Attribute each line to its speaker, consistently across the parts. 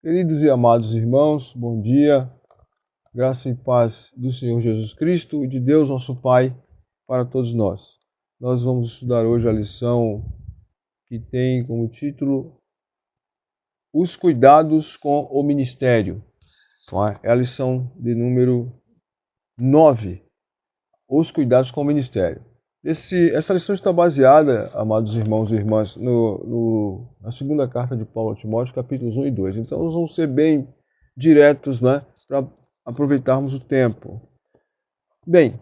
Speaker 1: Queridos e amados irmãos, bom dia, graça e paz do Senhor Jesus Cristo e de Deus nosso Pai para todos nós. Nós vamos estudar hoje a lição que tem como título Os Cuidados com o Ministério. É a lição de número 9, Os Cuidados com o Ministério. Essa lição está baseada, amados irmãos e irmãs, na segunda carta de Paulo a Timóteo, capítulos 1 e 2. Então, nós vamos ser bem diretos, para aproveitarmos o tempo. Bem,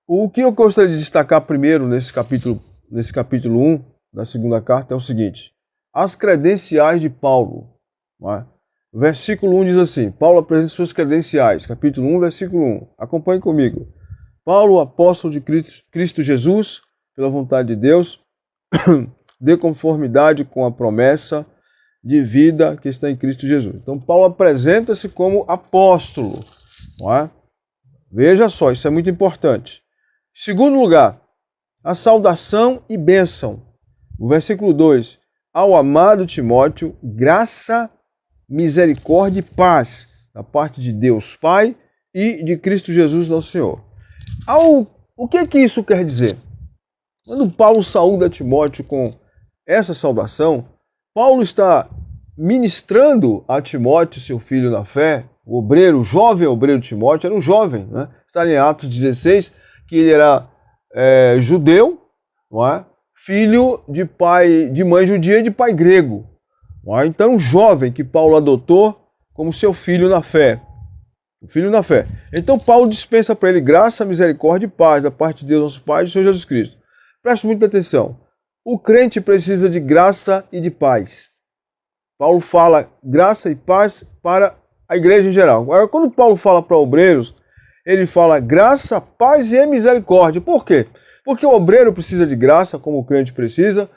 Speaker 1: o que eu gostaria de destacar primeiro nesse capítulo 1 da segunda carta é o seguinte: as credenciais de Paulo. Versículo 1 diz assim, Paulo apresenta suas credenciais, capítulo 1, versículo 1. Acompanhe comigo. Paulo, apóstolo de Cristo Jesus, pela vontade de Deus, de conformidade com a promessa de vida que está em Cristo Jesus. Então, Paulo apresenta-se como apóstolo. Não é? Veja só, isso é muito importante. Segundo lugar, a saudação e bênção. O versículo 2. Ao amado Timóteo, graça, misericórdia e paz da parte de Deus Pai e de Cristo Jesus, nosso Senhor. O que isso quer dizer? Quando Paulo saúda Timóteo com essa saudação, Paulo está ministrando a Timóteo, seu filho na fé, o jovem obreiro Timóteo, era um jovem, está em Atos 16, que ele era judeu, não é? Filho de mãe judia e de pai grego. Não é? Então, um jovem que Paulo adotou como seu filho na fé. O filho na fé. Então Paulo dispensa para ele graça, misericórdia e paz da parte de Deus, nosso Pai e do Senhor Jesus Cristo. Preste muita atenção. O crente precisa de graça e de paz. Paulo fala graça e paz para a igreja em geral. Agora, quando Paulo fala para obreiros, ele fala graça, paz e misericórdia. Por quê? Porque o obreiro precisa de graça, como o crente precisa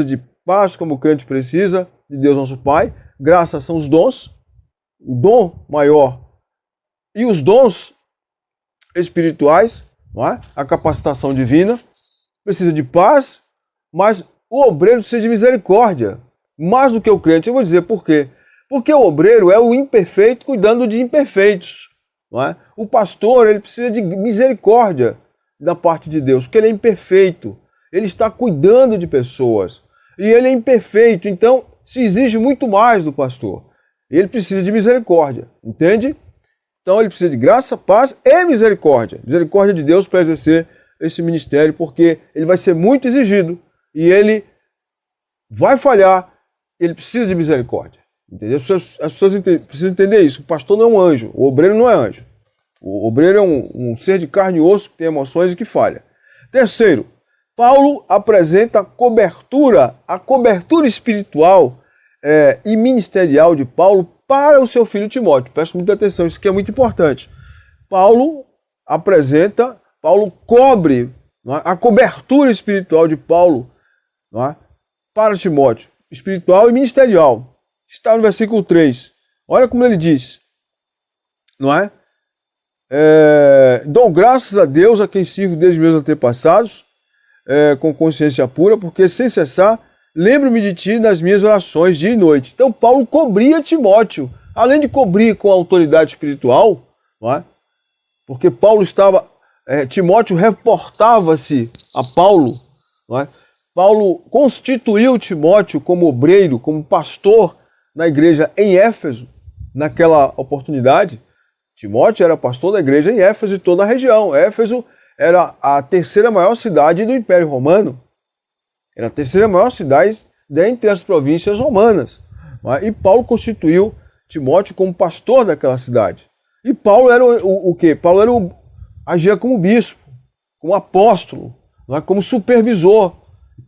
Speaker 1: de paz, como o crente precisa, de Deus, nosso Pai. Graça são os dons, o dom maior. E os dons espirituais, não é? A capacitação divina, precisa de paz, mas o obreiro precisa de misericórdia, mais do que o crente. Eu vou dizer por quê. Porque o obreiro é o imperfeito cuidando de imperfeitos. Não é? O pastor ele precisa de misericórdia da parte de Deus, porque ele é imperfeito. Ele está cuidando de pessoas. E ele é imperfeito, então se exige muito mais do pastor. Ele precisa de misericórdia, entende? Então ele precisa de graça, paz e misericórdia. Misericórdia de Deus para exercer esse ministério, porque ele vai ser muito exigido e ele vai falhar. Ele precisa de misericórdia. Entendeu? As pessoas precisam entender isso. O pastor não é um anjo, o obreiro não é anjo. O obreiro é um ser de carne e osso que tem emoções e que falha. Terceiro, Paulo apresenta a cobertura espiritual e ministerial de Paulo para o seu filho Timóteo. Preste muita atenção, isso aqui é muito importante. Paulo cobre a cobertura espiritual de Paulo para Timóteo, espiritual e ministerial. Está no versículo 3. Olha como ele diz, dou graças a Deus a quem sirvo desde meus antepassados, com consciência pura, porque sem cessar lembro-me de ti nas minhas orações dia e noite. Então Paulo cobria Timóteo, além de cobrir com a autoridade espiritual, porque Timóteo reportava-se a Paulo. Paulo constituiu Timóteo como obreiro, como pastor na igreja em Éfeso, naquela oportunidade. Timóteo era pastor da igreja em Éfeso e toda a região. Éfeso era a terceira maior cidade do Império Romano. Era a terceira maior cidade dentre as províncias romanas. E Paulo constituiu Timóteo como pastor daquela cidade. E Paulo era o quê? Paulo agia como bispo, como apóstolo, como supervisor.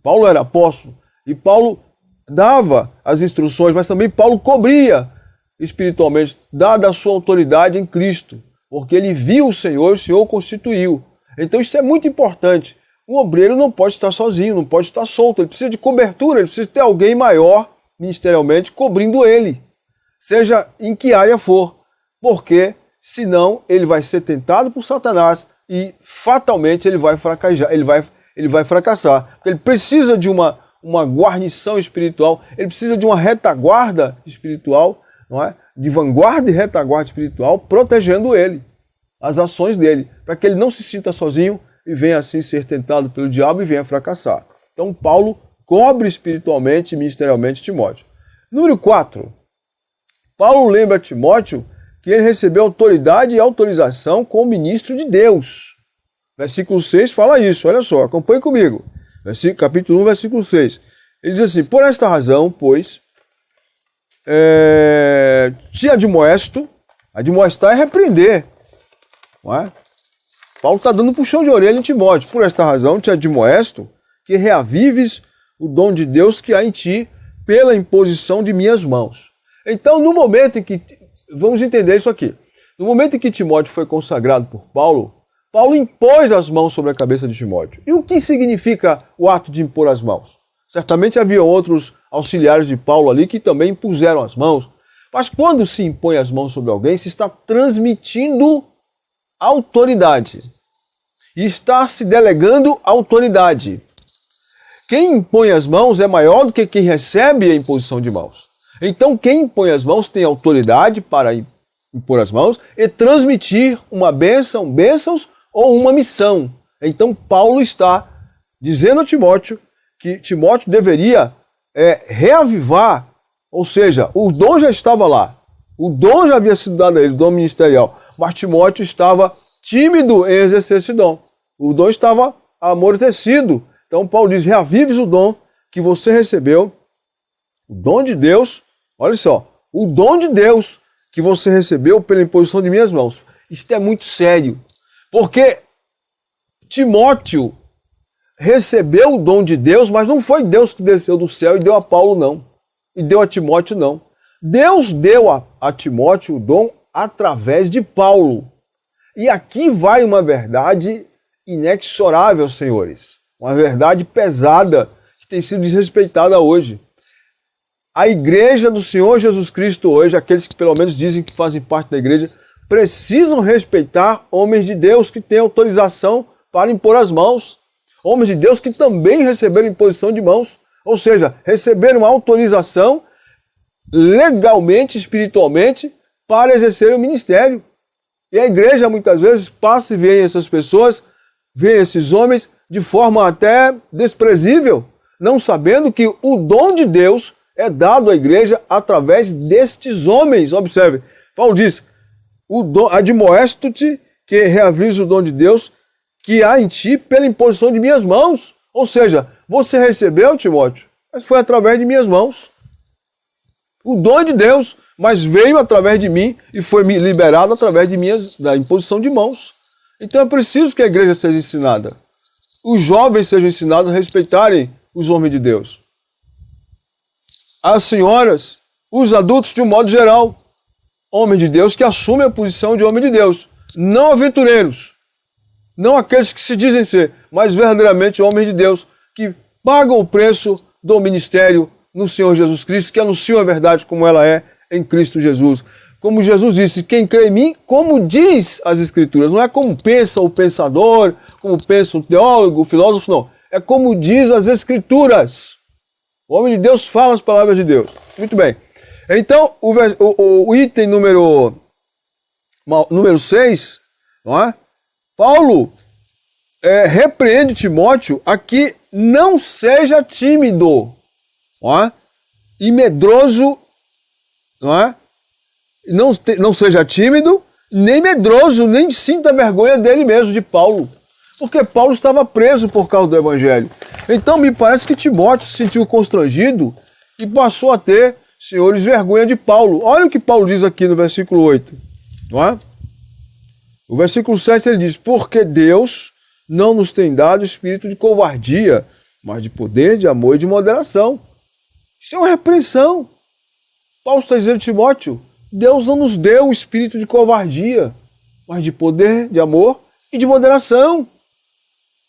Speaker 1: Paulo era apóstolo. E Paulo dava as instruções, mas também Paulo cobria espiritualmente, dada a sua autoridade em Cristo. Porque ele viu o Senhor e o Senhor o constituiu. Então isso é muito importante. Um obreiro não pode estar sozinho, não pode estar solto. Ele precisa de cobertura, ele precisa ter alguém maior, ministerialmente, cobrindo ele. Seja em que área for. Porque, senão, ele vai ser tentado por Satanás e, fatalmente, ele vai fracassar. Porque ele precisa de uma guarnição espiritual, ele precisa de uma retaguarda espiritual, não é? De vanguarda e retaguarda espiritual, protegendo ele, as ações dele, para que ele não se sinta sozinho e venha assim ser tentado pelo diabo e venha fracassar. Então Paulo cobre espiritualmente e ministerialmente Timóteo. Número 4. Paulo lembra a Timóteo que ele recebeu autoridade e autorização como ministro de Deus. Versículo 6 fala isso, olha só, acompanhe comigo. Capítulo 1, versículo 6. Ele diz assim, por esta razão, pois, te admoesto, admoestar é repreender, não é? Paulo está dando puxão de orelha em Timóteo. Por esta razão, te admoesto que reavives o dom de Deus que há em ti pela imposição de minhas mãos. Então, no momento em que, vamos entender isso aqui, no momento em que Timóteo foi consagrado por Paulo, Paulo impôs as mãos sobre a cabeça de Timóteo. E o que significa o ato de impor as mãos? Certamente havia outros auxiliares de Paulo ali que também impuseram as mãos. Mas quando se impõe as mãos sobre alguém, se está transmitindo autoridade. E está se delegando autoridade. Quem impõe as mãos é maior do que quem recebe a imposição de mãos. Então quem impõe as mãos tem autoridade para impor as mãos e transmitir uma bênção, bênçãos ou uma missão. Então Paulo está dizendo a Timóteo que Timóteo deveria reavivar, ou seja, o dom já estava lá, o dom já havia sido dado a ele, o dom ministerial, mas Timóteo estava tímido em exercer esse dom. O dom estava amortecido. Então Paulo diz, reavives o dom que você recebeu, o dom de Deus, olha só, o dom de Deus que você recebeu pela imposição de minhas mãos. Isto é muito sério, porque Timóteo recebeu o dom de Deus, mas não foi Deus que desceu do céu e deu a Paulo, não. E deu a Timóteo, não. Deus deu a Timóteo o dom através de Paulo. E aqui vai uma verdade inexorável, senhores. Uma verdade pesada que tem sido desrespeitada hoje. A igreja do Senhor Jesus Cristo hoje, aqueles que pelo menos dizem que fazem parte da igreja, precisam respeitar homens de Deus que têm autorização para impor as mãos. Homens de Deus que também receberam imposição de mãos. Ou seja, receberam autorização legalmente, espiritualmente, para exercer o ministério. E a igreja muitas vezes passa e vê essas pessoas, vê esses homens de forma até desprezível, não sabendo que o dom de Deus é dado à igreja através destes homens. Observe, Paulo diz, admoesto-te que reavives o dom de Deus que há em ti pela imposição de minhas mãos. Ou seja, você recebeu, Timóteo, mas foi através de minhas mãos. O dom é de Deus, mas veio através de mim e foi liberado através da imposição de mãos. Então é preciso que a igreja seja ensinada. Os jovens sejam ensinados a respeitarem os homens de Deus. As senhoras, os adultos de um modo geral, homens de Deus que assumem a posição de homem de Deus. Não aventureiros, não aqueles que se dizem ser, mas verdadeiramente homens de Deus, que pagam o preço do ministério no Senhor Jesus Cristo, que anunciam a verdade como ela é em Cristo Jesus. Como Jesus disse, quem crê em mim, como diz as Escrituras, não é como pensa o pensador, como pensa o teólogo, o filósofo, não. É como diz as Escrituras. O homem de Deus fala as palavras de Deus. Muito bem. Então, o item número 6, não é? Paulo repreende Timóteo a que não seja tímido, não é? E medroso, não é? Não seja tímido, nem medroso, nem sinta vergonha dele mesmo, de Paulo. Porque Paulo estava preso por causa do evangelho. Então me parece que Timóteo se sentiu constrangido e passou a ter, senhores, vergonha de Paulo. Olha o que Paulo diz aqui no versículo 8. Não é? O versículo 7 ele diz, porque Deus não nos tem dado espírito de covardia, mas de poder, de amor e de moderação. Isso é uma repreensão. Paulo está dizendo a Timóteo, Deus não nos deu o espírito de covardia, mas de poder, de amor e de moderação.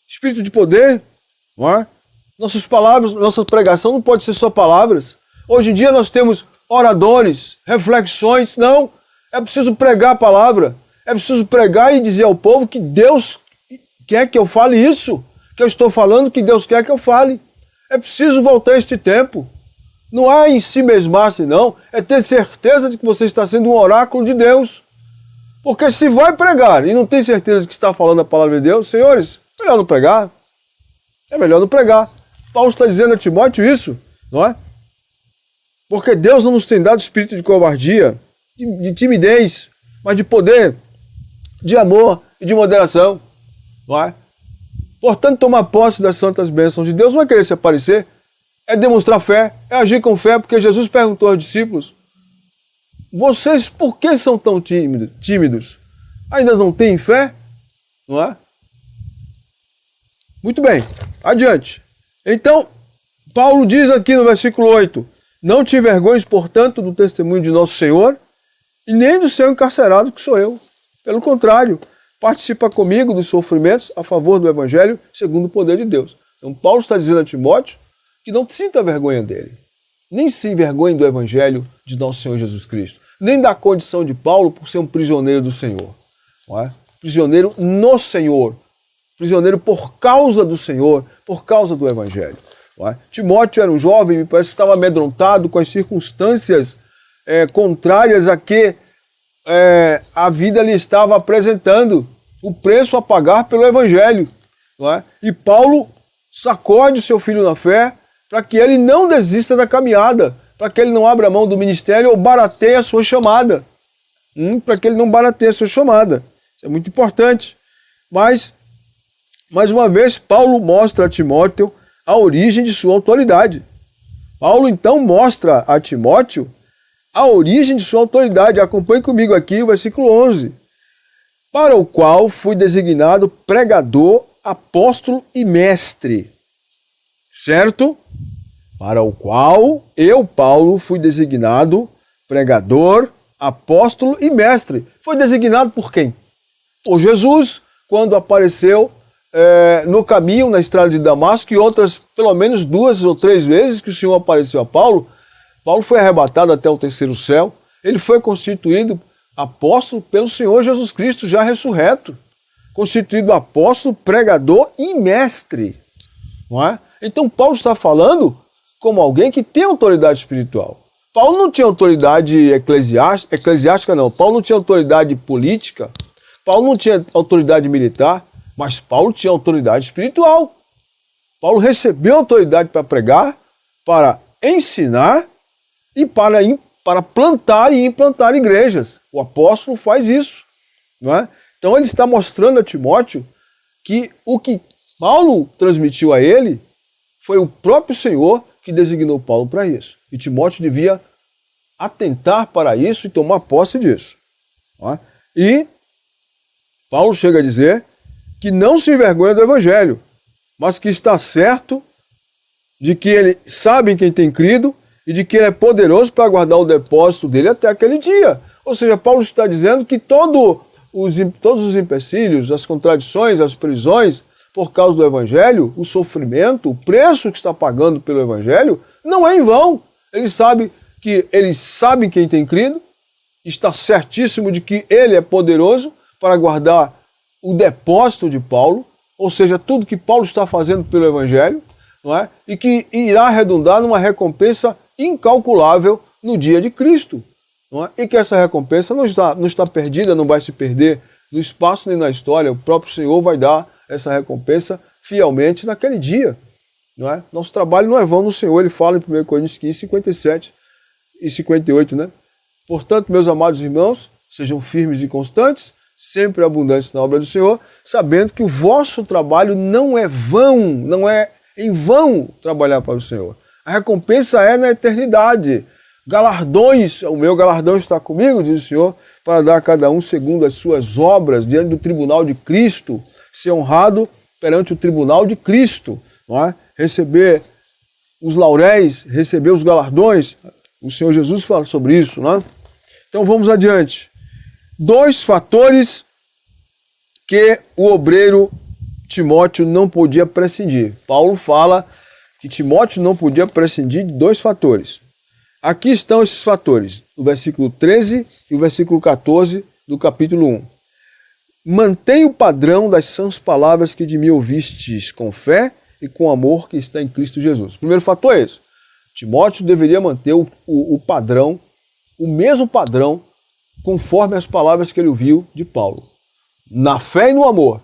Speaker 1: Espírito de poder, não é? Nossas palavras, nossa pregação não pode ser só palavras. Hoje em dia nós temos oradores, reflexões, não. É preciso pregar a palavra. É preciso pregar e dizer ao povo que Deus quer que eu fale isso, que eu estou falando, que Deus quer que eu fale. É preciso voltar a este tempo. Não é em si mesmar-se, não. É ter certeza de que você está sendo um oráculo de Deus. Porque se vai pregar e não tem certeza de que está falando a palavra de Deus, senhores, melhor não pregar. É melhor não pregar. Paulo está dizendo a Timóteo isso, não é? Porque Deus não nos tem dado espírito de covardia, de timidez, mas de poder, de amor e de moderação, não é? Portanto, tomar posse das santas bênçãos de Deus não é querer se aparecer, é demonstrar fé, é agir com fé, porque Jesus perguntou aos discípulos: vocês por que são tão tímidos? Ainda não têm fé? Não é? Muito bem, adiante. Então, Paulo diz aqui no versículo 8: não te envergonhes, portanto, do testemunho de nosso Senhor, e nem do seu encarcerado, que sou eu. Pelo contrário, participa comigo dos sofrimentos a favor do Evangelho, segundo o poder de Deus. Então, Paulo está dizendo a Timóteo que não sinta vergonha dele. Nem se envergonhe do Evangelho de nosso Senhor Jesus Cristo. Nem da condição de Paulo por ser um prisioneiro do Senhor. Não é? Prisioneiro no Senhor. Prisioneiro por causa do Senhor, por causa do Evangelho. Não é? Timóteo era um jovem, me parece que estava amedrontado com as circunstâncias contrárias a que a vida lhe estava apresentando. O preço a pagar pelo Evangelho. Não é? E Paulo sacode o seu filho na fé para que ele não desista da caminhada, para que ele não abra mão do ministério ou barateie a sua chamada. Para que ele não barateie a sua chamada. Isso é muito importante. Mas, mais uma vez, Paulo mostra a Timóteo a origem de sua autoridade. Paulo, então, mostra a Timóteo a origem de sua autoridade. Acompanhe comigo aqui o versículo 11. Para o qual fui designado pregador, apóstolo e mestre. Certo? Para o qual eu, Paulo, fui designado pregador, apóstolo e mestre. Foi designado por quem? Por Jesus, quando apareceu no caminho, na estrada de Damasco, e outras, pelo menos 2 ou 3 vezes que o Senhor apareceu a Paulo. Paulo foi arrebatado até o terceiro céu. Ele foi constituído apóstolo pelo Senhor Jesus Cristo, já ressurreto. Constituído apóstolo, pregador e mestre. Não é? Então Paulo está falando como alguém que tem autoridade espiritual. Paulo não tinha autoridade eclesiástica, não. Paulo não tinha autoridade política. Paulo não tinha autoridade militar, mas Paulo tinha autoridade espiritual. Paulo recebeu autoridade para pregar, para ensinar e para plantar e implantar igrejas. O apóstolo faz isso. Não é? Então ele está mostrando a Timóteo que o que Paulo transmitiu a ele foi o próprio Senhor que designou Paulo para isso. E Timóteo devia atentar para isso e tomar posse disso. Não é? E Paulo chega a dizer que não se envergonha do Evangelho, mas que está certo de que ele sabe em quem tem crido e de que ele é poderoso para guardar o depósito dele até aquele dia. Ou seja, Paulo está dizendo que todos os empecilhos, as contradições, as prisões, por causa do Evangelho, o sofrimento, o preço que está pagando pelo Evangelho, não é em vão. Ele sabe quem tem crido, está certíssimo de que ele é poderoso para guardar o depósito de Paulo, ou seja, tudo que Paulo está fazendo pelo Evangelho, não é? E que irá redundar numa recompensa incalculável no dia de Cristo. Não é? E que essa recompensa não está perdida, não vai se perder no espaço nem na história. O próprio Senhor vai dar essa recompensa fielmente naquele dia. Não é? Nosso trabalho não é vão no Senhor. Ele fala em 1 Coríntios 15, 57 e 58. Né? Portanto, meus amados irmãos, sejam firmes e constantes, sempre abundantes na obra do Senhor, sabendo que o vosso trabalho não é vão, não é em vão trabalhar para o Senhor. A recompensa é na eternidade. Galardões, o meu galardão está comigo, diz o Senhor, para dar a cada um segundo as suas obras diante do tribunal de Cristo, ser honrado perante o tribunal de Cristo, não é? Receber os lauréis, receber os galardões. O Senhor Jesus fala sobre isso, não é? Então vamos adiante. 2 fatores que o obreiro Timóteo não podia prescindir. Paulo fala que Timóteo não podia prescindir de 2 fatores. Aqui estão esses fatores, o versículo 13 e o versículo 14 do capítulo 1. Mantém o padrão das sãs palavras que de mim ouvistes com fé e com o amor que está em Cristo Jesus. O primeiro fator é esse. Timóteo deveria manter o padrão, o mesmo padrão, conforme as palavras que ele ouviu de Paulo. Na fé e no amor.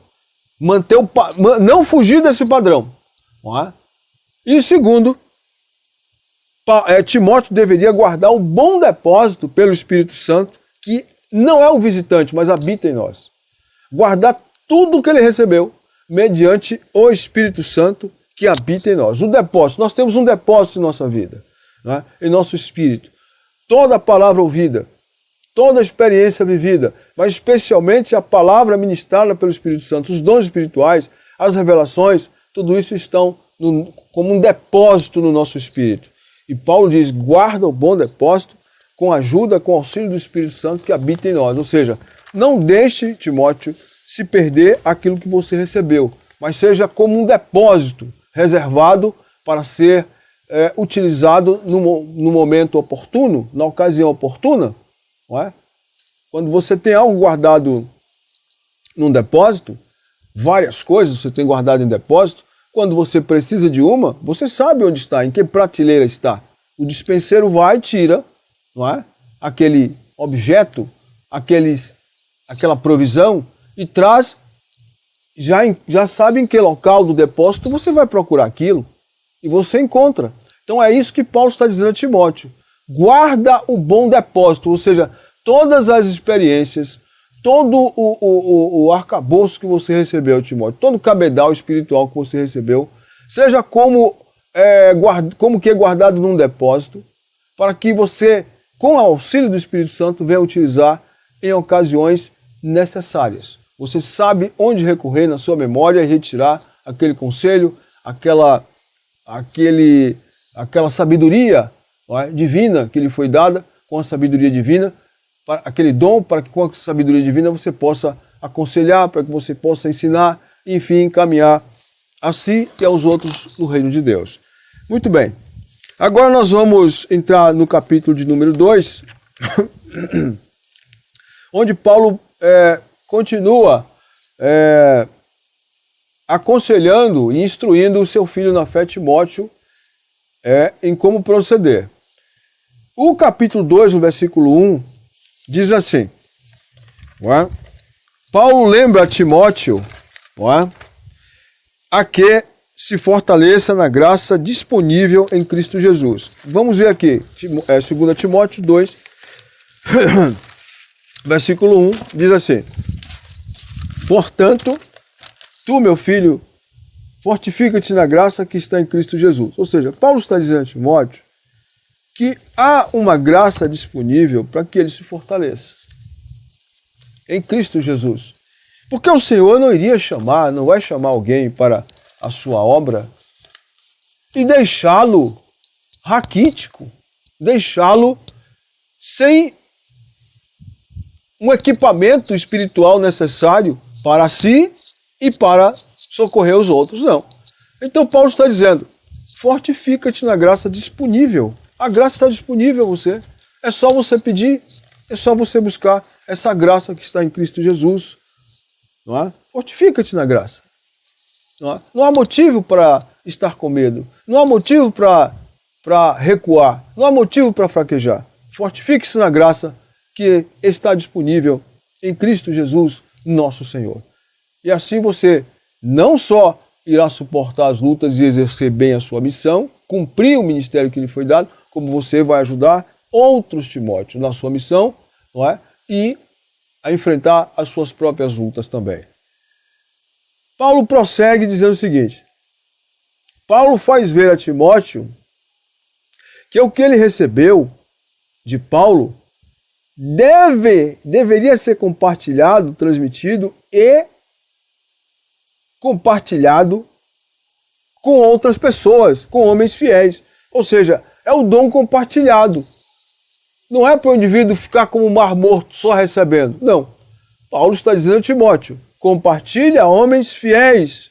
Speaker 1: Não fugir desse padrão. Não é? E segundo, Timóteo deveria guardar um bom depósito pelo Espírito Santo, que não é um visitante, mas habita em nós. Guardar tudo o que ele recebeu mediante o Espírito Santo que habita em nós. O depósito, nós temos um depósito em nossa vida, né? Em nosso espírito. Toda a palavra ouvida, toda a experiência vivida, mas especialmente a palavra ministrada pelo Espírito Santo, os dons espirituais, as revelações, tudo isso estão como um depósito no nosso espírito. E Paulo diz, guarda o bom depósito com a ajuda, com o auxílio do Espírito Santo que habita em nós. Ou seja, não deixe, Timóteo, se perder aquilo que você recebeu, mas seja como um depósito reservado para ser utilizado no momento oportuno, na ocasião oportuna. Não é? Quando você tem algo guardado num depósito, várias coisas você tem guardado em depósito, quando você precisa de uma, você sabe onde está, em que prateleira está. O dispenseiro vai e tira, não é? Aquele objeto, aquela provisão e traz, já sabe em que local do depósito você vai procurar aquilo e você encontra. Então é isso que Paulo está dizendo a Timóteo. Guarda o bom depósito, ou seja, todas as experiências, todo o arcabouço que você recebeu, Timóteo, todo o cabedal espiritual que você recebeu, seja como que é guardado num depósito, para que você, com o auxílio do Espírito Santo, venha utilizar em ocasiões necessárias. Você sabe onde recorrer na sua memória e retirar aquele conselho, aquela sabedoria, não é, divina que lhe foi dada, com a sabedoria divina, aquele dom para que com a sabedoria divina você possa aconselhar, para que você possa ensinar, enfim, caminhar a si e aos outros no reino de Deus. Muito bem. Agora nós vamos entrar no capítulo de número 2, onde Paulo continua aconselhando e instruindo o seu filho na fé, Timóteo, em como proceder. O capítulo 2, no versículo 1, diz assim, Paulo lembra a Timóteo a que se fortaleça na graça disponível em Cristo Jesus. Vamos ver aqui, 2 Timóteo 2, versículo 1, diz assim, portanto, tu, meu filho, fortifica-te na graça que está em Cristo Jesus. Ou seja, Paulo está dizendo a Timóteo que há uma graça disponível para que ele se fortaleça em Cristo Jesus. Porque o Senhor não vai chamar alguém para a sua obra e deixá-lo raquítico, deixá-lo sem um equipamento espiritual necessário para si e para socorrer os outros. Não. Então Paulo está dizendo, fortifica-te na graça disponível. A graça está disponível a você. É só você pedir, é só você buscar essa graça que está em Cristo Jesus. Não é? Fortifica-te na graça. Não há motivo para estar com medo. Não há motivo para recuar. Não há motivo para fraquejar. Fortifique-se na graça que está disponível em Cristo Jesus, nosso Senhor. E assim você não só irá suportar as lutas e exercer bem a sua missão, cumprir o ministério que lhe foi dado, como você vai ajudar outros Timóteos na sua missão, não é? E a enfrentar as suas próprias lutas também. Paulo prossegue dizendo o seguinte, Paulo faz ver a Timóteo que o que ele recebeu de Paulo deveria ser compartilhado, transmitido e compartilhado com outras pessoas, com homens fiéis. Ou seja, é o dom compartilhado. Não é para o indivíduo ficar como um mar morto só recebendo. Não. Paulo está dizendo a Timóteo, compartilha a homens fiéis.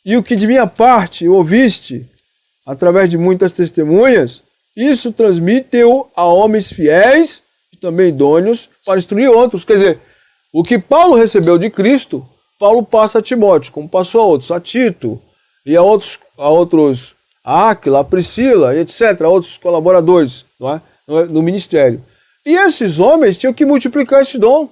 Speaker 1: E o que de minha parte ouviste, através de muitas testemunhas, isso transmite-o a homens fiéis e também idôneos para instruir outros. Quer dizer, o que Paulo recebeu de Cristo, Paulo passa a Timóteo, como passou a outros, a Tito, e a Áquila, a Priscila, etc., a outros colaboradores, não é? No ministério. E esses homens tinham que multiplicar esse dom.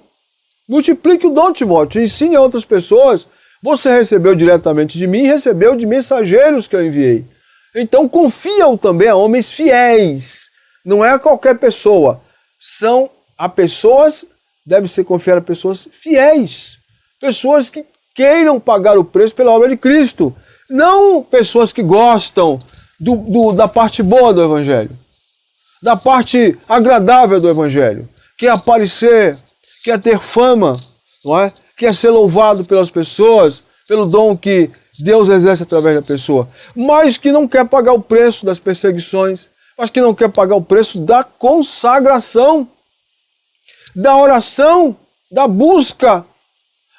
Speaker 1: Multiplique o dom, Timóteo, ensine a outras pessoas. Você recebeu diretamente de mim e recebeu de mensageiros que eu enviei. Então confiam também a homens fiéis. Não é a qualquer pessoa. São a pessoas, deve ser confiar a pessoas fiéis. Pessoas que queiram pagar o preço pela obra de Cristo. Não pessoas que gostam da parte boa do Evangelho. Da parte agradável do Evangelho. Quer aparecer, quer ter fama, não é? Quer ser louvado pelas pessoas, pelo dom que Deus exerce através da pessoa, mas que não quer pagar o preço das perseguições, mas que não quer pagar o preço da consagração, da oração, da busca,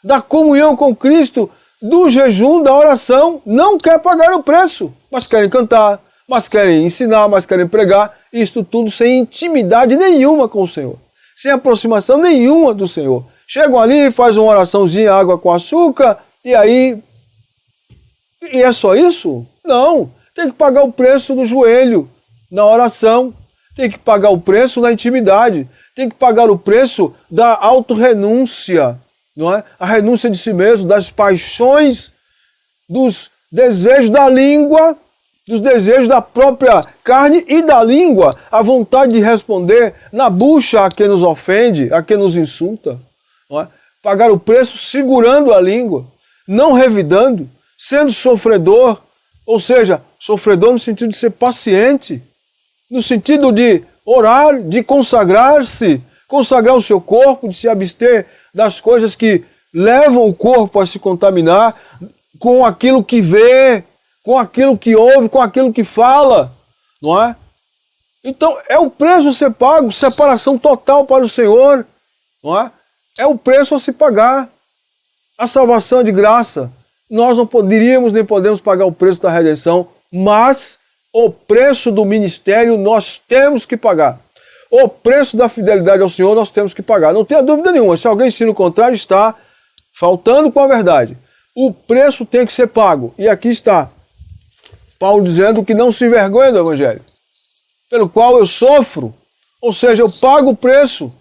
Speaker 1: da comunhão com Cristo, do jejum, da oração, não quer pagar o preço, mas querem cantar, mas querem ensinar, mas querem pregar, isto tudo sem intimidade nenhuma com o Senhor, sem aproximação nenhuma do Senhor. Chegam ali, fazem uma oraçãozinha, água com açúcar, e aí... E é só isso? Não. Tem que pagar o preço do joelho na oração. Tem que pagar o preço na intimidade. Tem que pagar o preço da autorrenúncia, não é? A renúncia de si mesmo, das paixões, dos desejos da língua, dos desejos da própria carne e da língua, a vontade de responder na bucha a quem nos ofende, a quem nos insulta. Não é? Pagar o preço segurando a língua, não revidando, sendo sofredor, ou seja, sofredor no sentido de ser paciente, no sentido de orar, de consagrar-se, consagrar o seu corpo, de se abster das coisas que levam o corpo a se contaminar com aquilo que vê, com aquilo que ouve, com aquilo que fala, não é? Então é o preço a ser pago, separação total para o Senhor, não é? É o preço a se pagar. A salvação é de graça. Nós não poderíamos nem podemos pagar o preço da redenção, mas o preço do ministério nós temos que pagar. O preço da fidelidade ao Senhor nós temos que pagar. Não tenha dúvida nenhuma. Se alguém ensina o contrário, está faltando com a verdade. O preço tem que ser pago. E aqui está Paulo dizendo que não se envergonha do Evangelho, pelo qual eu sofro. Ou seja, eu pago o preço.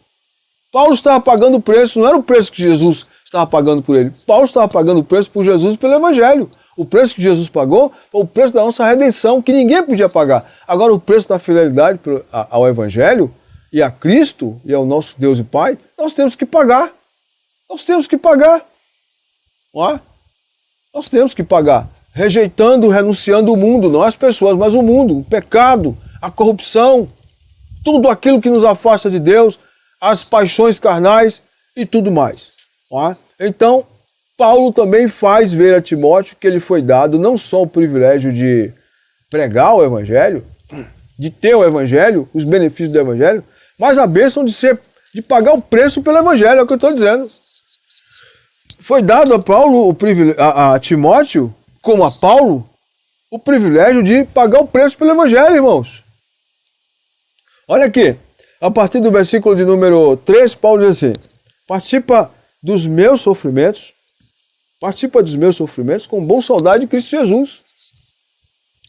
Speaker 1: Paulo estava pagando o preço, não era o preço que Jesus estava pagando por ele. Paulo estava pagando o preço por Jesus e pelo Evangelho. O preço que Jesus pagou foi o preço da nossa redenção, que ninguém podia pagar. Agora, o preço da fidelidade ao Evangelho e a Cristo e ao nosso Deus e Pai, nós temos que pagar. Nós temos que pagar. Não é? Nós temos que pagar. Rejeitando, renunciando o mundo, não as pessoas, mas o mundo, o pecado, a corrupção, tudo aquilo que nos afasta de Deus, as paixões carnais e tudo mais. Não é? Então, Paulo também faz ver a Timóteo que ele foi dado não só o privilégio de pregar o Evangelho, de ter o Evangelho, os benefícios do Evangelho, mas a bênção de pagar o preço pelo Evangelho, é o que eu estou dizendo. Foi dado a Paulo, a Timóteo, como a Paulo, o privilégio de pagar o preço pelo Evangelho, irmãos. Olha aqui, a partir do versículo de número 3, Paulo diz assim: participa dos meus sofrimentos com bom soldado de Cristo Jesus.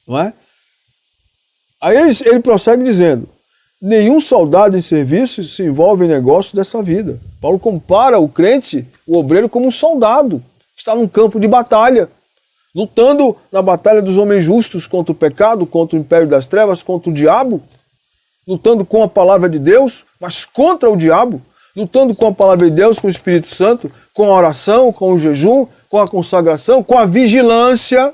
Speaker 1: Não é? Aí ele prossegue dizendo: nenhum soldado em serviço se envolve em negócio dessa vida. Paulo compara o crente, o obreiro, como um soldado que está num campo de batalha, lutando na batalha dos homens justos contra o pecado, contra o império das trevas, contra o diabo, lutando com a palavra de Deus, mas contra o diabo, lutando com a palavra de Deus, com o Espírito Santo, com a oração, com o jejum, com a consagração, com a vigilância,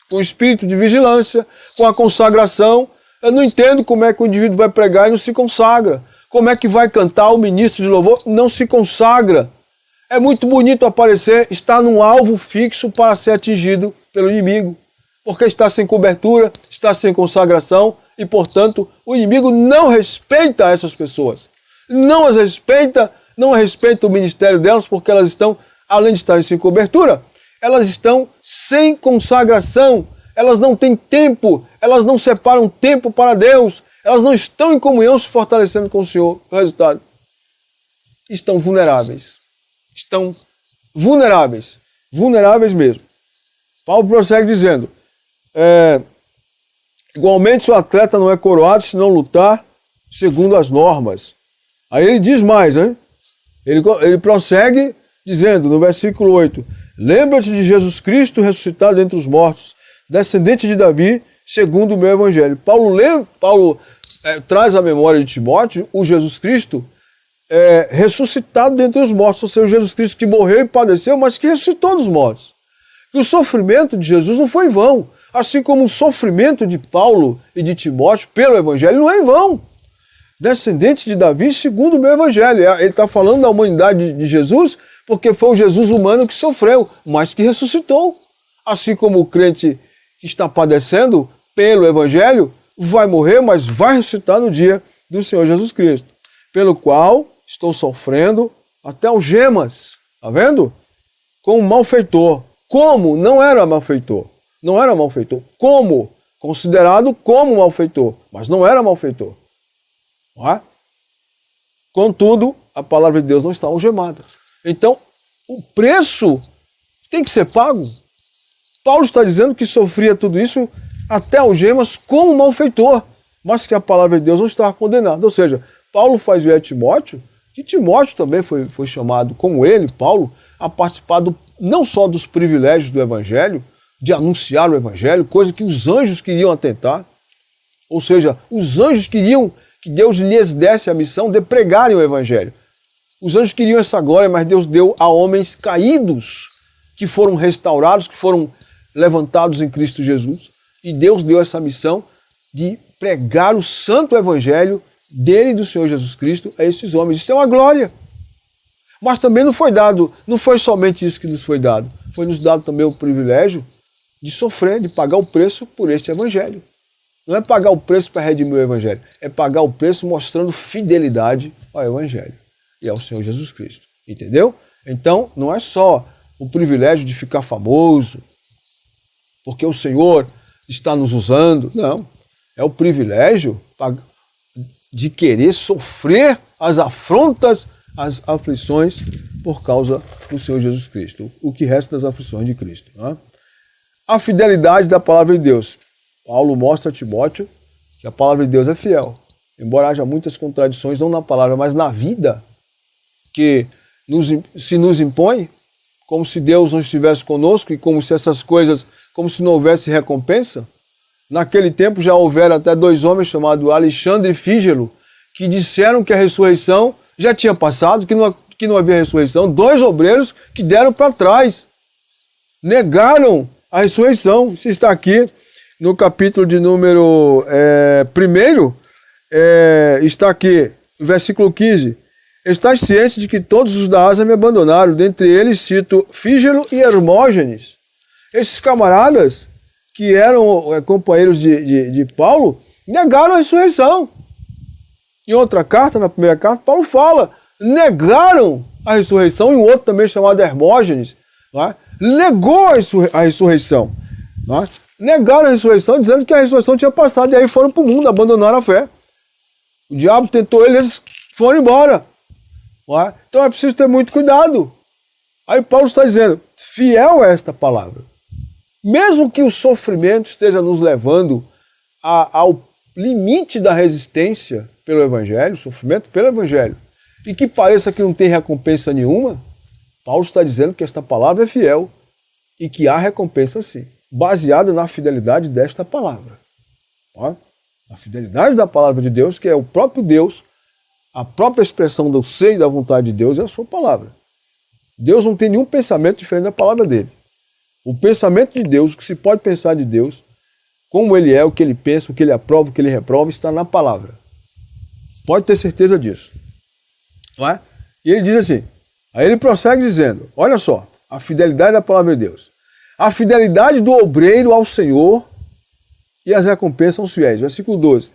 Speaker 1: com o espírito de vigilância, com a consagração. Eu não entendo como é que o indivíduo vai pregar e não se consagra. Como é que vai cantar o ministro de louvor e não se consagra. É muito bonito aparecer, está num alvo fixo para ser atingido pelo inimigo, porque está sem cobertura, está sem consagração e, portanto, o inimigo não respeita essas pessoas. Não as respeita, não respeita o ministério delas, porque elas estão, além de estarem sem cobertura, elas estão sem consagração, elas não têm tempo, elas não separam tempo para Deus, elas não estão em comunhão se fortalecendo com o Senhor. O resultado, estão vulneráveis. Estão vulneráveis. Vulneráveis mesmo. Paulo prossegue dizendo, igualmente o atleta não é coroado se não lutar segundo as normas. Aí ele diz mais, hein? Ele prossegue dizendo no versículo 8, lembra-te de Jesus Cristo ressuscitado dentre os mortos, descendente de Davi, segundo o meu evangelho. Paulo traz à memória de Timóteo o Jesus Cristo ressuscitado dentre os mortos, ou seja, o Jesus Cristo que morreu e padeceu, mas que ressuscitou dos mortos. E o sofrimento de Jesus não foi em vão, assim como o sofrimento de Paulo e de Timóteo pelo evangelho não é em vão. Descendente de Davi, segundo o meu evangelho. Ele está falando da humanidade de Jesus, porque foi o Jesus humano que sofreu, mas que ressuscitou. Assim como o crente que está padecendo pelo evangelho vai morrer, mas vai ressuscitar no dia do Senhor Jesus Cristo, pelo qual estou sofrendo até algemas, tá vendo? Com um malfeitor. Como? Não era malfeitor. Não era malfeitor. Como? Considerado como malfeitor, mas não era malfeitor. Não é? Contudo, a palavra de Deus não está algemada. Então, o preço tem que ser pago. Paulo está dizendo que sofria tudo isso até algemas como malfeitor, mas que a palavra de Deus não estava condenada. Ou seja, Paulo faz ver a Timóteo, que Timóteo também foi chamado, como ele, Paulo, a participar não só dos privilégios do Evangelho, de anunciar o Evangelho, coisa que os anjos queriam atentar. Ou seja, os anjos queriam que Deus lhes desse a missão de pregarem o Evangelho. Os anjos queriam essa glória, mas Deus deu a homens caídos, que foram restaurados, que foram levantados em Cristo Jesus. E Deus deu essa missão de pregar o santo Evangelho dele e do Senhor Jesus Cristo a esses homens. Isso é uma glória. Mas também não foi somente isso que nos foi dado. Foi nos dado também o privilégio de sofrer, de pagar o preço por este Evangelho. Não é pagar o preço para redimir o Evangelho, é pagar o preço mostrando fidelidade ao Evangelho e ao Senhor Jesus Cristo. Entendeu? Então, não é só o privilégio de ficar famoso, porque o Senhor está nos usando. Não. É o privilégio de querer sofrer as afrontas, as aflições por causa do Senhor Jesus Cristo. O que resta das aflições de Cristo. Não é? A fidelidade da palavra de Deus. Paulo mostra a Timóteo que a palavra de Deus é fiel. Embora haja muitas contradições, não na palavra, mas na vida, que se nos impõe, como se Deus não estivesse conosco e como se essas coisas, como se não houvesse recompensa. Naquele tempo já houveram até 2 homens chamados Alexandre e Fígelo, que disseram que a ressurreição já tinha passado, que não havia ressurreição. 2 obreiros que deram para trás, negaram a ressurreição. Isso está aqui no capítulo de número 1, está aqui, versículo 15. Estás ciente de que todos os da Ásia me abandonaram, dentre eles cito Fígelo e Hermógenes. Esses camaradas, que eram companheiros de Paulo, negaram a ressurreição. Em outra carta, na primeira carta, Paulo fala, negaram a ressurreição, e um outro também chamado Hermógenes, não é? Negou a ressurreição. Não é? Negaram a ressurreição, dizendo que a ressurreição tinha passado, e aí foram para o mundo, abandonaram a fé. O diabo tentou eles foram embora. Não é? Então é preciso ter muito cuidado. Aí Paulo está dizendo, fiel é esta palavra. Mesmo que o sofrimento esteja nos levando ao limite da resistência pelo Evangelho, sofrimento pelo Evangelho, e que pareça que não tem recompensa nenhuma, Paulo está dizendo que esta palavra é fiel e que há recompensa sim, baseada na fidelidade desta palavra. Ó, a fidelidade da palavra de Deus, que é o próprio Deus, a própria expressão do ser e da vontade de Deus é a sua palavra. Deus não tem nenhum pensamento diferente da palavra dele. O pensamento de Deus, o que se pode pensar de Deus, como ele é, o que ele pensa, o que ele aprova, o que ele reprova, está na palavra. Pode ter certeza disso. Não é? E ele diz assim, aí ele prossegue dizendo, olha só, a fidelidade da palavra de Deus. A fidelidade do obreiro ao Senhor e as recompensas aos fiéis. Versículo 12.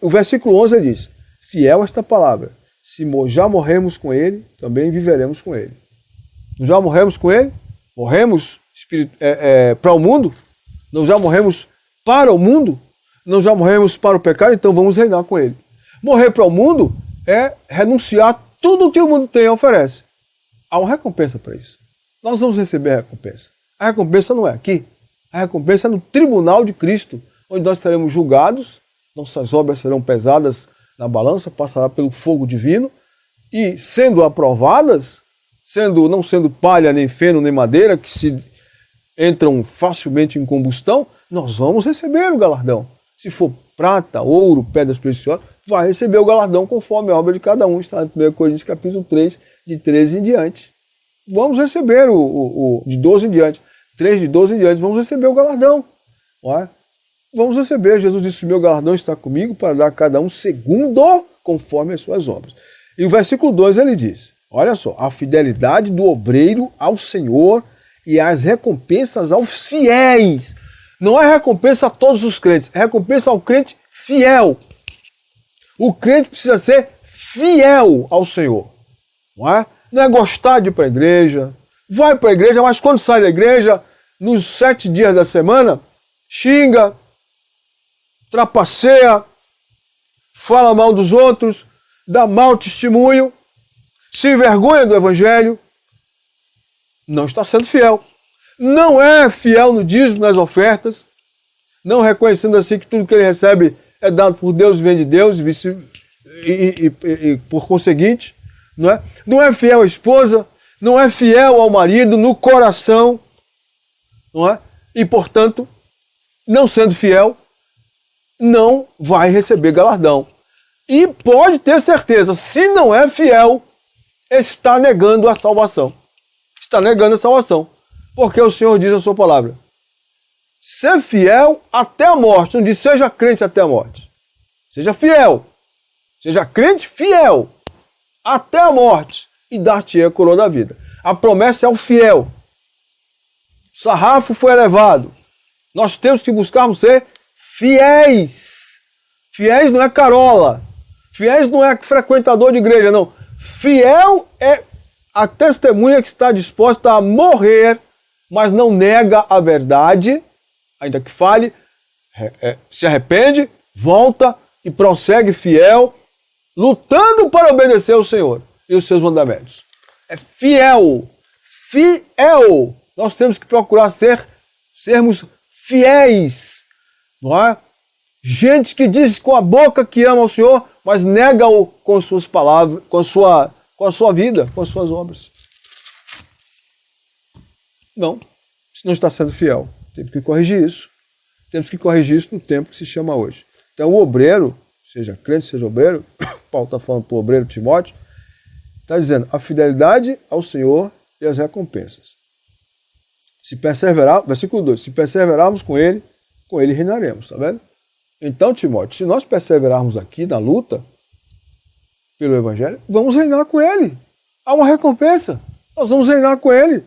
Speaker 1: O versículo 11 ele diz, fiel esta palavra, se já morremos com ele, também viveremos com ele. Não já morremos com ele? Morremos para o mundo? Não já morremos para o mundo? Não já morremos para o pecado? Então vamos reinar com ele. Morrer para o mundo é renunciar tudo o que o mundo tem e oferece. Há uma recompensa para isso. Nós vamos receber a recompensa. A recompensa não é aqui. A recompensa é no tribunal de Cristo, onde nós seremos julgados, nossas obras serão pesadas na balança, passará pelo fogo divino, e sendo aprovadas, não sendo palha, nem feno, nem madeira, que se entram facilmente em combustão, nós vamos receber o galardão. Se for prata, ouro, pedras preciosas, vai receber o galardão conforme a obra de cada um. Está em 1 Coríntios capítulo 3, de 13 em diante. Vamos receber de 12 em diante. 3 de 12 em diante, vamos receber o galardão. Não é? Vamos receber. Jesus disse, meu galardão está comigo para dar a cada um segundo conforme as suas obras. E o versículo 2 ele diz, olha só, a fidelidade do obreiro ao Senhor e as recompensas aos fiéis. Não é recompensa a todos os crentes, é recompensa ao crente fiel. O crente precisa ser fiel ao Senhor. Não é? Não é gostar de ir para a igreja, vai para a igreja, mas quando sai da igreja, nos 7 dias da semana, xinga, trapaceia, fala mal dos outros, dá mau testemunho, se envergonha do evangelho, não está sendo fiel. Não é fiel no dízimo, nas ofertas, não reconhecendo assim que tudo que ele recebe é dado por Deus e vem de Deus, e por conseguinte, não é fiel à esposa, não é fiel ao marido no coração, não é? E, portanto, não sendo fiel, não vai receber galardão. E pode ter certeza, se não é fiel, está negando a salvação. Está negando a salvação. Porque o Senhor diz a sua palavra, ser fiel até a morte. Não diz seja crente até a morte. Seja fiel. Seja crente fiel até a morte e dar-te a coroa da vida. A promessa é o fiel. O sarrafo foi elevado. Nós temos que buscarmos ser fiéis. Fiéis não é carola. Fiéis não é frequentador de igreja, não. Fiel é a testemunha que está disposta a morrer, mas não nega a verdade, ainda que fale, se arrepende, volta e prossegue fiel, lutando para obedecer ao Senhor e os seus mandamentos. É fiel. Fiel. Nós temos que procurar sermos fiéis. Não é? Gente que diz com a boca que ama o Senhor, mas nega-o com suas palavras, com a sua vida, com as suas obras. Não. Isso não está sendo fiel. Temos que corrigir isso. Temos que corrigir isso no tempo que se chama hoje. Então o obreiro, seja crente, seja obreiro, Paulo está falando para o obreiro Timóteo, está dizendo a fidelidade ao Senhor e as recompensas. Se perseverar, versículo 2, se perseverarmos com ele reinaremos, tá vendo? Então, Timóteo, se nós perseverarmos aqui na luta pelo Evangelho, vamos reinar com ele. Há uma recompensa, nós vamos reinar com ele.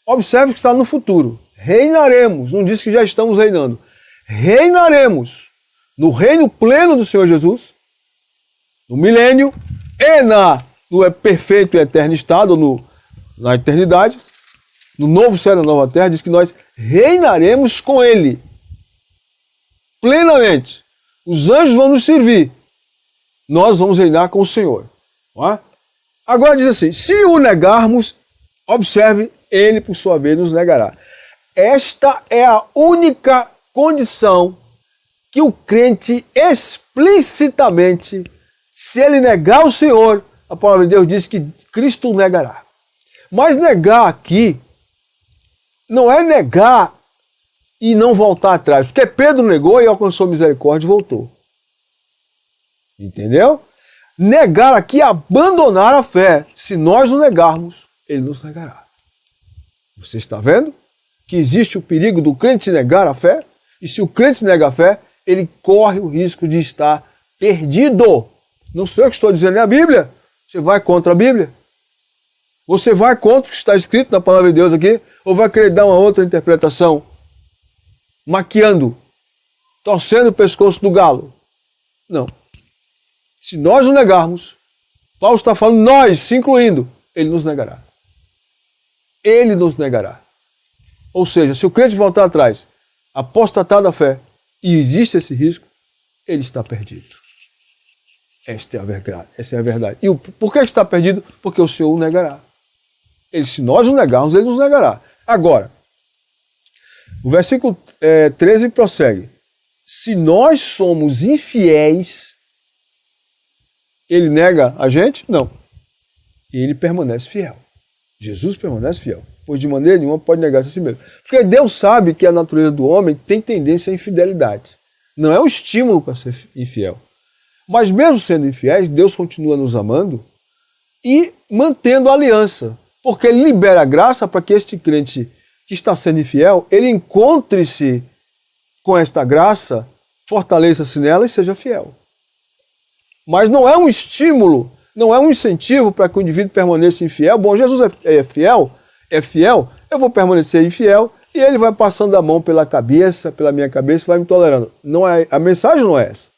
Speaker 1: Observe que está no futuro. Reinaremos, não diz que já estamos reinando. Reinaremos no reino pleno do Senhor Jesus, no milênio, e no perfeito e eterno estado, na eternidade, no novo céu e na nova terra, diz que nós reinaremos com ele, plenamente. Os anjos vão nos servir, nós vamos reinar com o Senhor. Não é? Agora diz assim, se o negarmos, observe, ele por sua vez nos negará. Esta é a única condição que o crente explicitamente, se ele negar o Senhor, a palavra de Deus diz que Cristo o negará. Mas negar aqui não é negar e não voltar atrás, porque Pedro negou e alcançou misericórdia e voltou. Entendeu? Negar aqui é abandonar a fé. Se nós o negarmos, ele nos negará. Você está vendo que existe o perigo do crente negar a fé? E se o crente nega a fé, ele corre o risco de estar perdido. Não sou eu que estou dizendo, é a Bíblia. Você vai contra a Bíblia? Você vai contra o que está escrito na palavra de Deus aqui? Ou vai querer dar uma outra interpretação? Maquiando, torcendo o pescoço do galo? Não. Se nós o negarmos, Paulo está falando nós, se incluindo, ele nos negará. Ele nos negará. Ou seja, se o crente voltar atrás, apostatar da fé, e existe esse risco, ele está perdido. Esta é a verdade. Essa é a verdade. E por que está perdido? Porque o Senhor o negará. Se nós o negarmos, ele nos negará. Agora, O versículo 13 prossegue. Se nós somos infiéis, ele nega a gente? Não. Ele permanece fiel. Jesus permanece fiel. Pois de maneira nenhuma pode negar-se a si mesmo. Porque Deus sabe que a natureza do homem tem tendência à infidelidade. Não é um estímulo para ser infiel. Mas mesmo sendo infiéis, Deus continua nos amando e mantendo a aliança. Porque Ele libera a graça para que este crente que está sendo infiel, ele encontre-se com esta graça, fortaleça-se nela e seja fiel. Mas não é um estímulo, não é um incentivo para que o indivíduo permaneça infiel. Bom, Jesus é fiel, eu vou permanecer infiel e ele vai passando a mão pela cabeça, pela minha cabeça, vai me tolerando. Não é, a mensagem não é essa.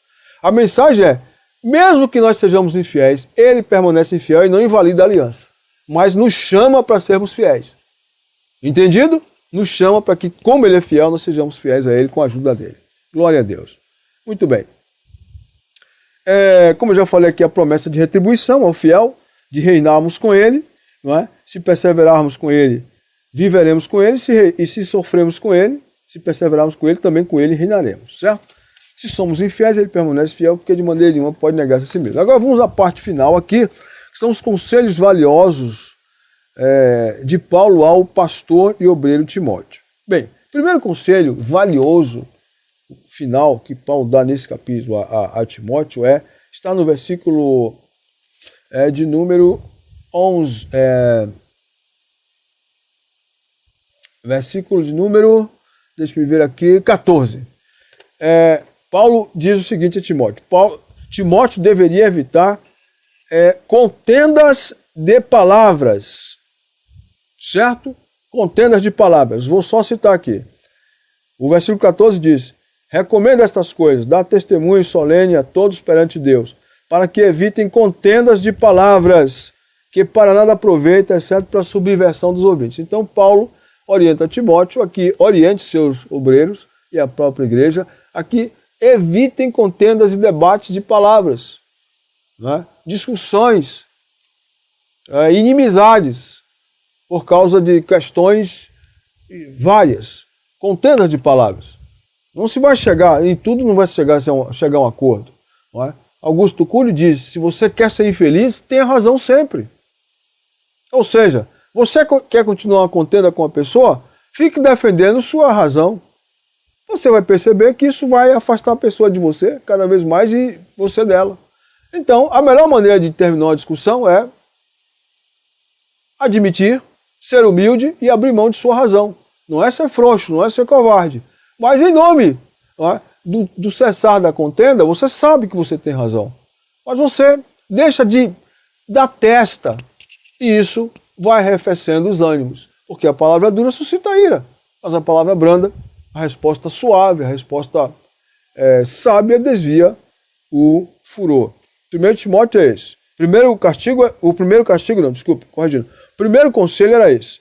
Speaker 1: A mensagem é, mesmo que nós sejamos infiéis, ele permanece infiel e não invalida a aliança, mas nos chama para sermos fiéis. Entendido? Nos chama para que, como ele é fiel, nós sejamos fiéis a ele com a ajuda dele. Glória a Deus. Muito bem. Como eu já falei aqui, a promessa de retribuição ao fiel, de reinarmos com ele, não é? Se perseverarmos com ele, viveremos com ele, e se sofremos com ele, se perseverarmos com ele, também com ele reinaremos, certo? Se somos infiéis, ele permanece fiel, porque de maneira nenhuma pode negar-se a si mesmo. Agora vamos à parte final aqui, que são os conselhos valiosos de Paulo ao pastor e obreiro Timóteo. Bem, primeiro conselho valioso, final, que Paulo dá nesse capítulo a Timóteo está no versículo de número 11, versículo de número, deixa eu ver aqui, 14. Paulo diz o seguinte a Timóteo: Timóteo deveria evitar contendas de palavras, certo? Contendas de palavras. Vou só citar aqui. O versículo 14 diz: recomenda estas coisas, dá testemunho solene a todos perante Deus, para que evitem contendas de palavras, que para nada aproveita, exceto para a subversão dos ouvintes. Então Paulo orienta Timóteo aqui, oriente seus obreiros e a própria igreja, aqui evitem contendas e debates de palavras, né? Discussões, inimizades, por causa de questões várias, contendas de palavras. Não se vai chegar, em tudo não vai chegar a um acordo. Não é? Augusto Cury diz, se você quer ser infeliz, tenha razão sempre. Ou seja, você quer continuar uma contenda com a pessoa, fique defendendo sua razão. Você vai perceber que isso vai afastar a pessoa de você cada vez mais e você dela. Então, a melhor maneira de terminar uma discussão é admitir, ser humilde e abrir mão de sua razão. Não é ser frouxo, não é ser covarde. Mas em nome do cessar da contenda, você sabe que você tem razão. Mas você deixa de dar testa. E isso vai arrefecendo os ânimos. Porque a palavra dura suscita ira. Mas a palavra branda, a resposta suave, a resposta sábia desvia o furor. 1 Timóteo é esse. O primeiro conselho era esse.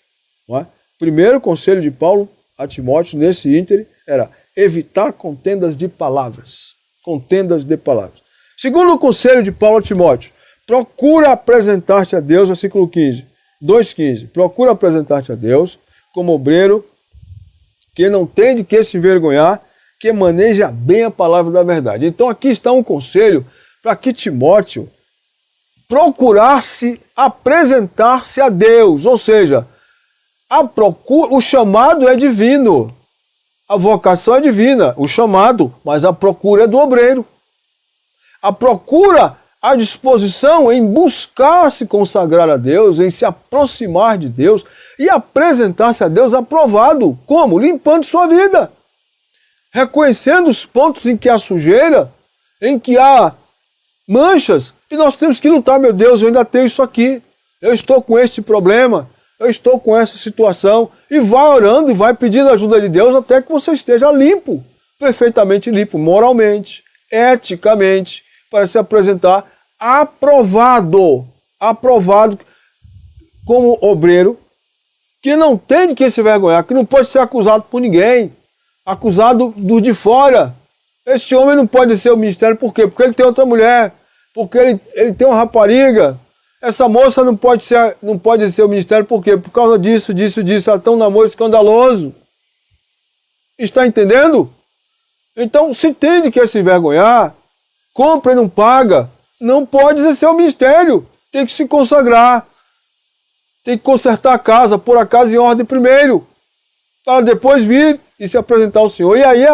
Speaker 1: Não é? O primeiro conselho de Paulo a Timóteo nesse íntere era evitar contendas de palavras. Contendas de palavras. Segundo conselho de Paulo a Timóteo, procura apresentar-te a Deus, versículo 15, 2,15. Procura apresentar-te a Deus como obreiro que não tem de que se envergonhar, que maneja bem a palavra da verdade. Então aqui está um conselho para que Timóteo procurasse apresentar-se a Deus, ou seja, o chamado é divino, a vocação é divina, o chamado, mas a procura é do obreiro. A procura, a disposição em buscar se consagrar a Deus, em se aproximar de Deus e apresentar-se a Deus aprovado. Como? Limpando sua vida, reconhecendo os pontos em que há sujeira, em que há manchas, e nós temos que lutar. Meu Deus, eu ainda tenho isso aqui, eu estou com este problema, eu estou com essa situação, e vai orando e vai pedindo a ajuda de Deus até que você esteja limpo, perfeitamente limpo, moralmente, eticamente, para se apresentar aprovado como obreiro, que não tem de que se vergonhar, que não pode ser acusado por ninguém, acusado do de fora. Este homem não pode ser o ministério, por quê? Porque ele tem outra mulher, porque ele tem uma rapariga. Essa moça não pode ser o ministério, por quê? Por causa disso, ela tem um namoro escandaloso. Está entendendo? Então, se tem de que se envergonhar, compra e não paga, não pode exercer o ministério. Tem que se consagrar. Tem que consertar a casa, pôr a casa em ordem primeiro, para depois vir e se apresentar ao Senhor. E aí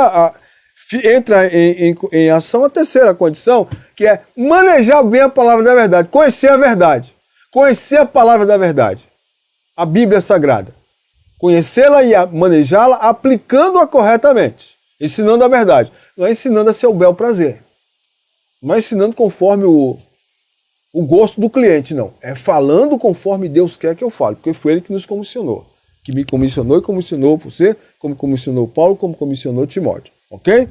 Speaker 1: entra em ação a terceira condição, que é manejar bem a palavra da verdade, conhecer a verdade, conhecer a palavra da verdade, a Bíblia Sagrada. Conhecê-la e manejá-la aplicando-a corretamente, ensinando a verdade. Não é ensinando a seu bel prazer, não é ensinando conforme o gosto do cliente, não. É falando conforme Deus quer que eu fale, porque foi Ele que nos comissionou. Que me comissionou e comissionou você, como comissionou Paulo, como comissionou Timóteo. Ok?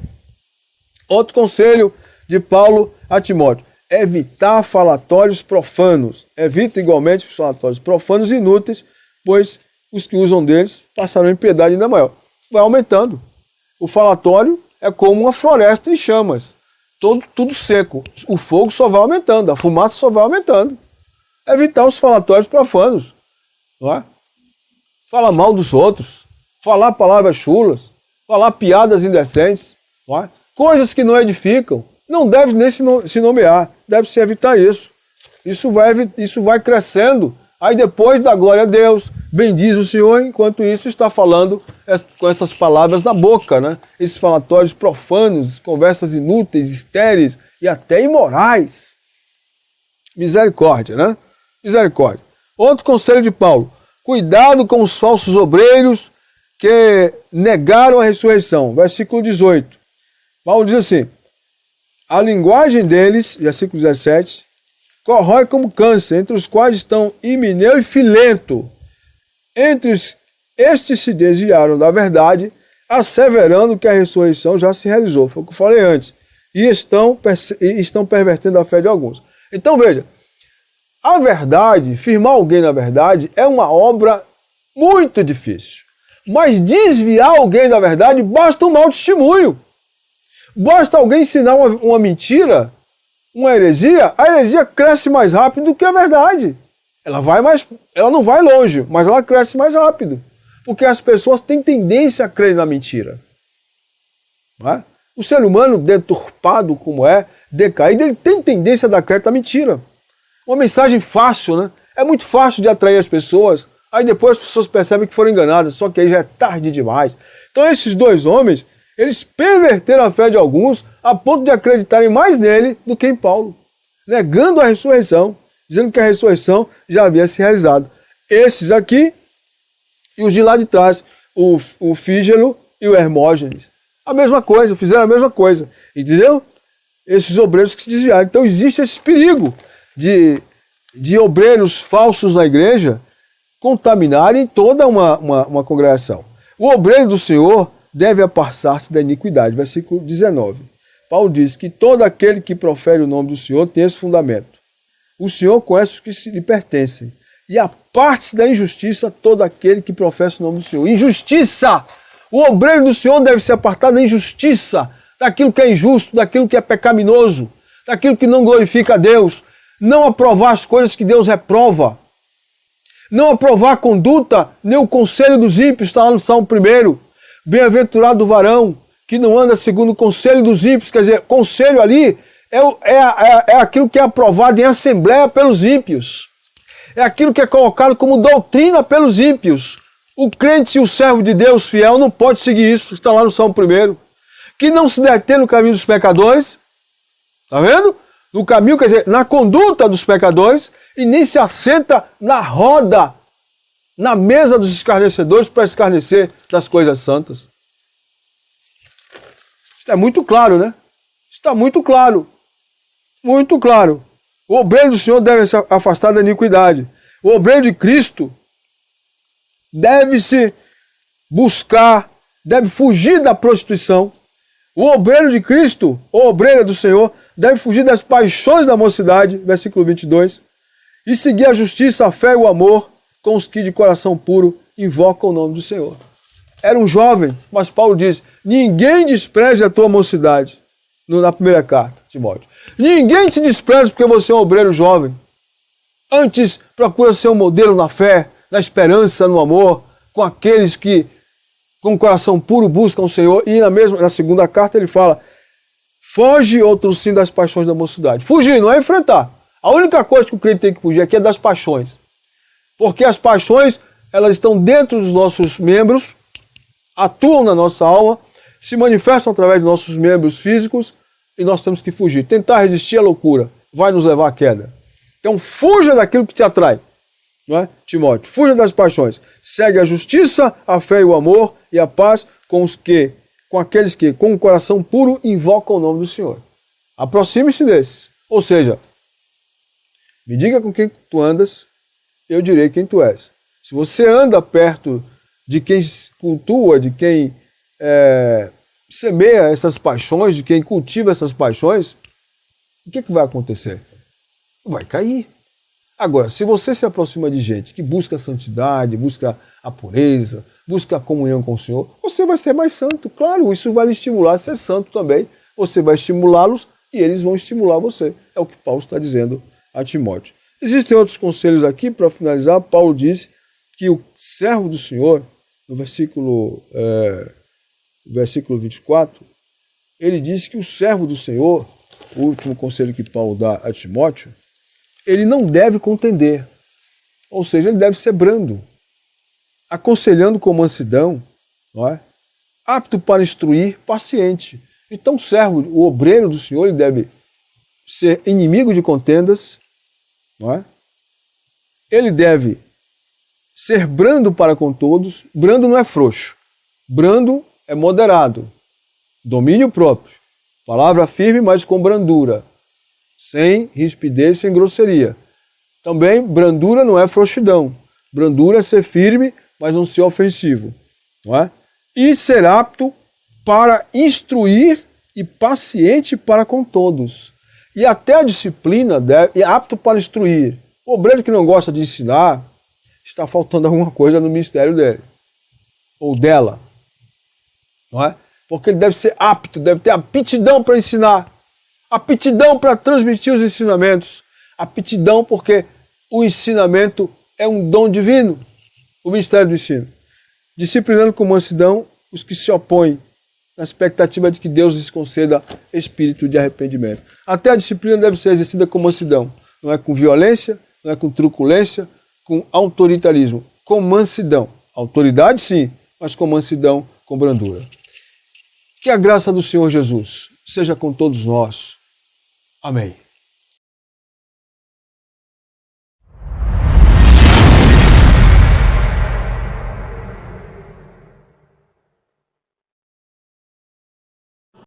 Speaker 1: Outro conselho de Paulo a Timóteo: evitar falatórios profanos. Evita igualmente os falatórios profanos e inúteis, pois os que usam deles passarão em piedade ainda maior. Vai aumentando. O falatório é como uma floresta em chamas. Tudo seco. O fogo só vai aumentando, a fumaça só vai aumentando. Evitar os falatórios profanos. Não é? Falar mal dos outros, falar palavras chulas, falar piadas indecentes, não é? Coisas que não edificam. Não deve nem se nomear, deve-se evitar isso. Isso vai crescendo. Aí depois da glória a Deus, bendiz o Senhor, enquanto isso está falando com essas palavras da boca, né? Esses falatórios profanos, conversas inúteis, estéreis e até imorais. Misericórdia, né? Misericórdia. Outro conselho de Paulo: cuidado com os falsos obreiros que negaram a ressurreição. Versículo 18. Paulo diz assim: a linguagem deles, versículo 17, corrói como câncer, entre os quais estão Himeneu e Filento. Estes se desviaram da verdade, asseverando que a ressurreição já se realizou. Foi o que eu falei antes. E estão pervertendo a fé de alguns. Então veja, a verdade, firmar alguém na verdade, é uma obra muito difícil. Mas desviar alguém da verdade basta um mau testemunho. Basta alguém ensinar uma mentira, uma heresia, a heresia cresce mais rápido do que a verdade. Ela não vai longe, mas ela cresce mais rápido. Porque as pessoas têm tendência a crer na mentira. Não é? O ser humano, deturpado como é, decaído, ele tem tendência a dar crédito à mentira. Uma mensagem fácil, né? É muito fácil de atrair as pessoas. Aí depois as pessoas percebem que foram enganadas, só que aí já é tarde demais. Então esses dois homens, eles perverteram a fé de alguns a ponto de acreditarem mais nele do que em Paulo, negando a ressurreição, dizendo que a ressurreição já havia se realizado. Esses aqui e os de lá de trás, o Fígelo e o Hermógenes. A mesma coisa, fizeram a mesma coisa, entendeu? Esses obreiros que se desviaram. Então existe esse perigo de obreiros falsos na igreja contaminarem toda uma congregação. O obreiro do Senhor deve apartar-se da iniquidade. Versículo 19. Paulo diz que todo aquele que profere o nome do Senhor tem esse fundamento. O Senhor conhece os que lhe pertencem. E aparte-se da injustiça todo aquele que professa o nome do Senhor. Injustiça! O obreiro do Senhor deve se apartar da injustiça, daquilo que é injusto, daquilo que é pecaminoso, daquilo que não glorifica a Deus. Não aprovar as coisas que Deus reprova. Não aprovar a conduta, nem o conselho dos ímpios, está lá no Salmo 1. Bem-aventurado o varão que não anda segundo o conselho dos ímpios. Quer dizer, conselho ali é aquilo que é aprovado em assembleia pelos ímpios. É aquilo que é colocado como doutrina pelos ímpios. O crente e o servo de Deus fiel não pode seguir isso. Está lá no Salmo 1. Que não se detém no caminho dos pecadores. Está vendo? No caminho, quer dizer, na conduta dos pecadores, e nem se assenta na roda, na mesa dos escarnecedores para escarnecer das coisas santas. Isso é muito claro, né? Está muito claro. Muito claro. O obreiro do Senhor deve se afastar da iniquidade. O obreiro de Cristo deve se buscar, deve fugir da prostituição. O obreiro de Cristo, ou obreira do Senhor, deve fugir das paixões da mocidade, versículo 22, e seguir a justiça, a fé e o amor com os que de coração puro invocam o nome do Senhor. Era um jovem, mas Paulo diz, ninguém despreze a tua mocidade, na primeira carta, Timóteo. Ninguém te despreze porque você é um obreiro jovem. Antes, procura ser um modelo na fé, na esperança, no amor, com aqueles que com o coração puro buscam o Senhor. E na segunda carta ele fala, foge outro sim das paixões da mocidade. Fugir não é enfrentar. A única coisa que o crente tem que fugir aqui é das paixões. Porque as paixões, elas estão dentro dos nossos membros, atuam na nossa alma, se manifestam através dos nossos membros físicos e nós temos que fugir. Tentar resistir à loucura vai nos levar à queda. Então fuja daquilo que te atrai, não é, Timóteo? Fuja das paixões. Segue a justiça, a fé e o amor e a paz com aqueles que, com o coração puro, invocam o nome do Senhor. Aproxime-se desses. Ou seja, me diga com quem tu andas, eu direi quem tu és. Se você anda perto de quem cultua, de quem semeia essas paixões, de quem cultiva essas paixões, o que vai acontecer? Vai cair. Agora, se você se aproxima de gente que busca a santidade, busca a pureza, busca a comunhão com o Senhor, você vai ser mais santo. Claro, isso vai lhe estimular a ser santo também. Você vai estimulá-los e eles vão estimular você. É o que Paulo está dizendo a Timóteo. Existem outros conselhos aqui, para finalizar. Paulo diz que o servo do Senhor, no versículo 24, ele diz que o servo do Senhor, o último conselho que Paulo dá a Timóteo, ele não deve contender, ou seja, ele deve ser brando, aconselhando com mansidão, não é? Apto para instruir, paciente. Então o servo, o obreiro do Senhor, ele deve ser inimigo de contendas, não é? Ele deve ser brando para com todos. Brando não é frouxo, brando é moderado, domínio próprio, palavra firme, mas com brandura, sem rispidez, sem grosseria. Também, brandura não é frouxidão. Brandura é ser firme, mas não ser ofensivo. Não é? E ser apto para instruir e paciente para com todos. E até a disciplina é apto para instruir. O obreiro que não gosta de ensinar, está faltando alguma coisa no ministério dele. Ou dela. Não é? Porque ele deve ser apto, deve ter aptidão para ensinar. Aptidão para transmitir os ensinamentos. Aptidão porque o ensinamento é um dom divino. O ministério do ensino. Disciplinando com mansidão os que se opõem, na expectativa de que Deus lhes conceda espírito de arrependimento. Até a disciplina deve ser exercida com mansidão. Não é com violência, não é com truculência, com autoritarismo. Com mansidão. Autoridade sim, mas com mansidão, com brandura. Que a graça do Senhor Jesus seja com todos nós. Amém.